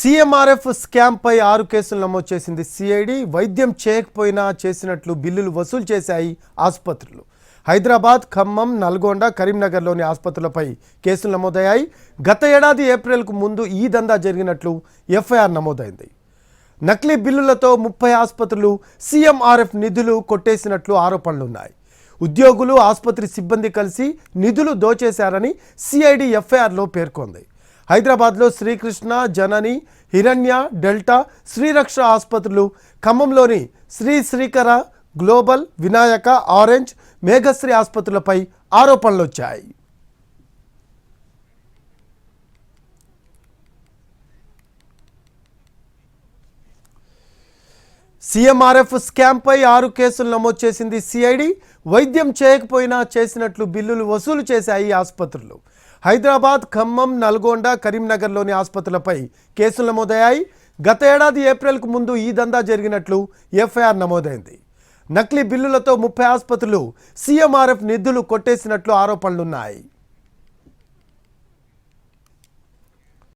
CMRF స్కామ్పై 6 కేసులు నమోదు చేసింది సిఐడి. వైద్యం చేయకపోయినా చేసినట్లు బిల్లులు వసూలు చేశాయి ఆసుపత్రులు. హైదరాబాద్, ఖమ్మం, నల్గొండ, కరీంనగర్లోని ఆసుపత్రులపై కేసులు నమోదయ్యాయి. గత ఏడాది ఏప్రిల్కు ముందు ఈ దందా జరిగినట్లు ఎఫ్ఐఆర్ నమోదైంది. నకిలీ బిల్లులతో 30 ఆసుపత్రులు సీఎంఆర్ఎఫ్ నిధులు కొట్టేసినట్లు ఆరోపణలున్నాయి. ఉద్యోగులు, ఆసుపత్రి సిబ్బంది కలిసి నిధులు దోచేశారని సిఐడి ఎఫ్ఐఆర్లో పేర్కొంది. హైదరాబాద్లో శ్రీకృష్ణ, జనని, హిరణ్య, డెల్టా, శ్రీరక్ష ఆసుపత్రులు, ఖమ్మంలోని శ్రీకర, గ్లోబల్, వినాయక, ఆరెంజ్, మేఘశ్రీ ఆసుపత్రులపై ఆరోపణలు వచ్చాయి. సీఎంఆర్ఎఫ్ స్కామ్పై 6 కేసులు నమోదు చేసింది సిఐడి. వైద్యం చేయకపోయినా చేసినట్లు బిల్లులు వసూలు చేశాయి ఆసుపత్రులు. హైదరాబాద్, ఖమ్మం, నల్గొండ, కరీంనగర్లోని ఆసుపత్రులపై కేసులు నమోదయ్యాయి. గత ఏడాది ఏప్రిల్కు ముందు ఈ దందా జరిగినట్లు ఎఫ్ఐఆర్ నమోదైంది. నకిలీ బిల్లులతో 30 ఆసుపత్రులు సీఎంఆర్ఎఫ్ నిధులు కొట్టేసినట్లు ఆరోపణలున్నాయి.